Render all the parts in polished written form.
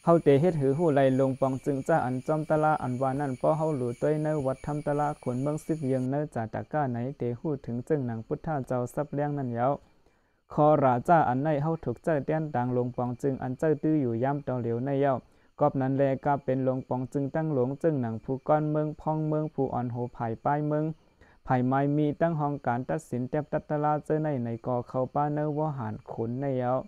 เฮาเตเฮ็ดหือหู้ไหลลงปองจึงจ้าอันจอมตะลาอันว่านั่นป้อเฮาหลู่ต้วยเนอวัดทำตะลาขนเมือง10เยืองเนอจาตะก้าไหนเตฮู้ถึงจึงหนังพุทธาเจ้าซับเลี้ยงนั่นยาวคอราจ้าอันในเฮาถูกเจ้าเตี้ยนดังลงปองจึงอันเจ้าตื้ออยู่ย่ำต่อเหลียวในยาวกอบนั้นแลกาเป็นลงปองจึงตั้งหลวงจึงหนังผู้ก้อนเมืองพองเมืองผู้อ่อนโหภายป้ายเมืองภายไม้มีตั้งห้องการตัดสินแตบตัดตะลาเจอในก่อเข้าป้าเนอว่าหารขุนในยาว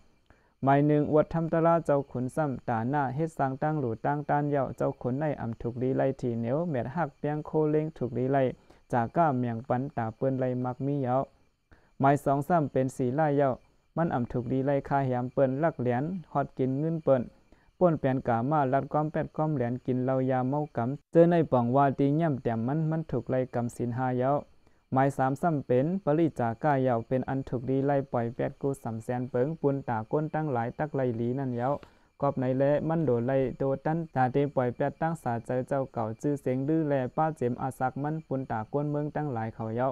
หมายหนึ่งอวดทำตะลาเจ้าขุนซ้ำตาหน้าเฮ็ดสร้างตั้งหลู่ตั้งตานเยาเจ้าขุนในอ่ำถูกลีไลทีเหนียวแมดหักเปียงโคเล้งถูกลีไลจากก้าเมียงปันตาเปิ้นไลมักมีเยาหมายสองซ้ำเป็นสีไล่เยามันอ่ำถูกลีไลคาแหมเปิ้นลักเหรียญฮอดกินเงินเปิ้นป่นแปนกามาลัดก้อมแปดก้อมเหรียญกินเหล้ายาเมากำเจอในป่องวาตีย่ำแต้มมันถูกไล่กำศีล5เยาหมาย3ซ้ำเป็นปริจาก้าเยาเป็นอันถูกดีไล่ปล่อยแปดกู300,000เปิงปุนตาก้นตั้งหลายตักไล่หลีนั่นเยากอบในแลมันโดไล่โดตันตาเตปล่อยแปดตั้งสาใจเจ้าเก่าจื้อเสียงดื้อแลป้าเจมอาซักมันปุนตาก้นเมืองตั้งหลายเขาเยา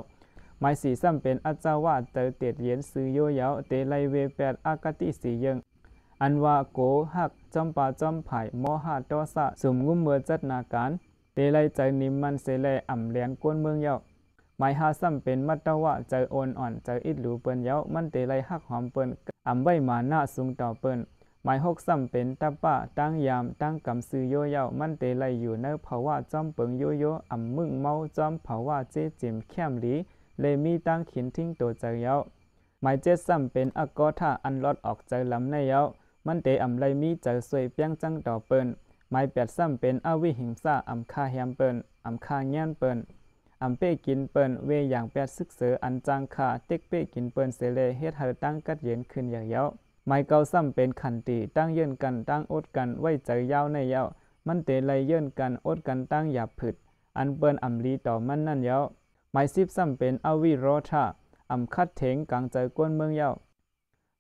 หมาย4ซ้ำเป็นอาจาวาเตอเตียดเย็นซื้อโยเยาเตไลเวแปดอากาติสีเยิงอันว่าโกหักจอมปาจอมไผ่มอหาตอสะสมงุ้มเมื่อจัดนาการเตไลใจนิมมันเสแลอ่ำแหลนก้นเมืองเยาหมาย5ซ้ำเป็นมัตตวะใจโอนอ่อนใจอิดหลูเปิ้นเยามันเตไลหักหอมเปิ้นอ่ำใบมาหน้าสูงต่อเปิ้นหมาย6ซ้ำเป็นตะปะตั้งยามตั้งกำซื้อโยเยามันเตไลอยู่ในภาวะจอมเปิงโยโยอ่ำมึงเมาจอมภาวะเจจิมแคมหลีเลมีตั้งขินทิ้งตัวใจเยาหมาย7ซ้ำเป็นอากอท่าอันลอดออกใจลำในเยามันเตอำไลมีใจสวยเปียงจังต่อเปิ้นหมาย8ซ้ำเป็นอวิหิงสาอำคาแฮมเปิ้นอำคาแง่นเปิ้นอำเป้กินเปิ้นเวอย่างแปดซึกเสืออันจังคาเต็กเป้กินเปิ้นเสเลเฮ็ดให้ตั้งกัดเย็นขึ้นอย่างเยาหมาย9ซ้ำเป็นขันติตั้งเยื่นกันตั้งอดกันไว้ใจยาวในเยามันเตไลเยื่นกันอดกันตั้งหยาบผึดอันเปิ้นอำลีต่อมันนั่นเยาหมาย10ซ้ำเป็นอวิโรธาอำคัดเถงกลางใจกวนเมืองเยา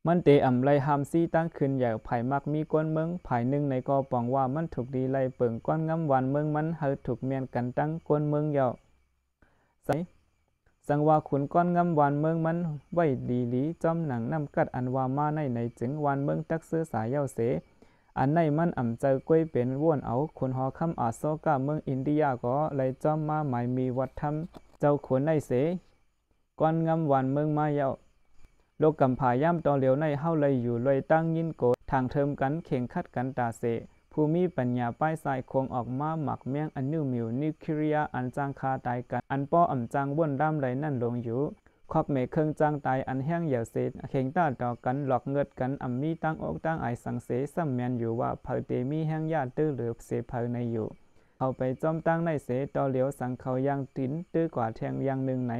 มันเตอำไลหามซีตั้งขึ้นใหญ่ไผ่มักมีก้นเมืองไผ่หนึ่งในกอปองว่ามันถูกดีไลเปิงก้อนงำวันเมืองมันเฮาถูกเมียนกันตั้งก้นเมืองเยาใส่สังว่าขุนก้อนงำวันเมืองมันไว้ดีหลีจอมหนังนำกัดอันว่ามาในจึงวันเมืองตักซื้อสายเยาเสอันในมันอ่ำเจอกล้วยเป็นว่วนเอาขุนหอคำอาโซกาเมืองอินเดียก็เลยจอมมาหมายมีวัดธรรมเจ้าขุนในเสก้อนงำวันเมืองมาเยาโลกกำผาย่ำตอเหลียวในเฮาเลยอยู่เลยตั้งยินโกทางเทิมกันเข่งคัดกันตาเสผู้มีปัญญาป้ายสายคงออกมาหมักเมียงอันนิวมิวนิวเคลียอันจางคาตายกันอันป้ออ่ำจางว่นร่ำไรนั่นลงอยู่คอกเมเครื่องจางตายอันแห้งเหยาเสเข่งต้าต่อกันหลอกเงิดกันอ่ำมีตั้งอกตั้งไอสังเสซ้ำแมนอยู่ว่าเผาเตมีแห้งญาติตื้อเหลือเสเผาในอยู่เข้าไปจอมตั้งในเสตอเหลียวสังเขายางตินตื้อกว่าแทงยางหนึ่งไหน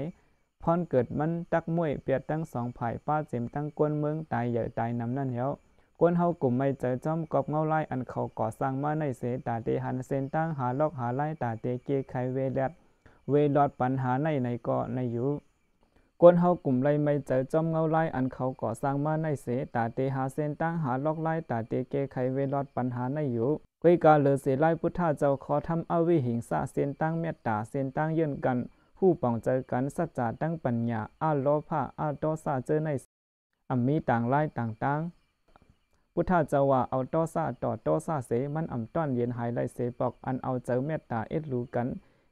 พรเกิดมันตักมวยเปียดตั้ง2ฝ่ายป้าเจมตั้งกวนเมืองตายใหญ่ตายนำนั่นเหี่ยวกวนเฮากลุ่มไม่เจอจอมกอบเงาไล่อันเขาก่อสร้างมาในเสตาเตหันเส้นตั้งหาลอกหาไล่ตาเตเกไขเวแลดเวลอดปัญหาในก็ในอยู่กวนเฮากลุ่มไล่ไม่เจอจอมเงาไล่อันเขาก่อสร้างมาในเสตาเตหาเส้นตั้งหาลอกไล่ตาเตเกไขเวลอดปัญหาในอยู่กวยกาเลอเสไล่พุทธาเจ้าขอทำอวิหิงสะเส้นตั้งเมตตาเส้นตั้งเยื่นกันผู้ปองเจอกันสัจจะตั้งปัญญาอาโลภะอาโตสะเจอในอัมมีต่างไล่ต่างพุทธเจ้าว่าเอาโตสะต่อโตสะเสมันอ่ำต้อนเย็นหายไล่เสปอกอันเอาเจอเมตตาเอ็ดรู้กัน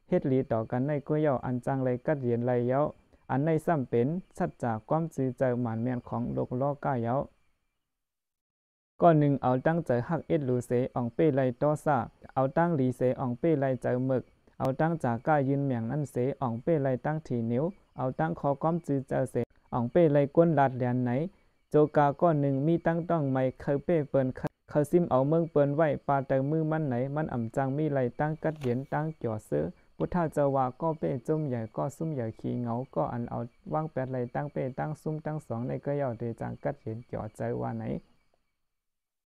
เฮ็ดหลีต่อกันในก้วยเยาอันจังเลยกัดเย็นไล่เยาอันในซ้ำเป็นสัจจะความจือเจอหมานเมียนของโลกล้อก้าเยาก็หนึ่งเอาตั้งใจหักเอ็ดรู้เสอ่องเป้ไล่โตสะเอาตั้งหลีเสอ่องเป้ไล่เจอหมึกเอาตั้งจากก้ายืนเมียงนั่นเสอ่องเป้ไลตั้งถีนิ้วเอาตั้งคอก้อมจือเจอเสอ่องเป้ไลก้นลาดแหลนไหนโจกาก้อนหนึ่งมีตั้งต้องไม่เคยเป้เปิ้นเขาซิมเอาเมืองเปิ้นไว้ปาเตอมือมันไหนมันอ่ำจังมีไลตั้งกัดเย็นตั้งเกี่ยวซื้อพุทธาเจ้าว่าก็เป้จุ่มใหญ่ก็ซุ่มใหญ่ขี้เหงาก็อันเอาว่างแปดไลตั้งเป้ตั้งซุ่มตั้ง2ในก็ยาวเดจังกัดเย็นเกี่ยวใจว่าไหน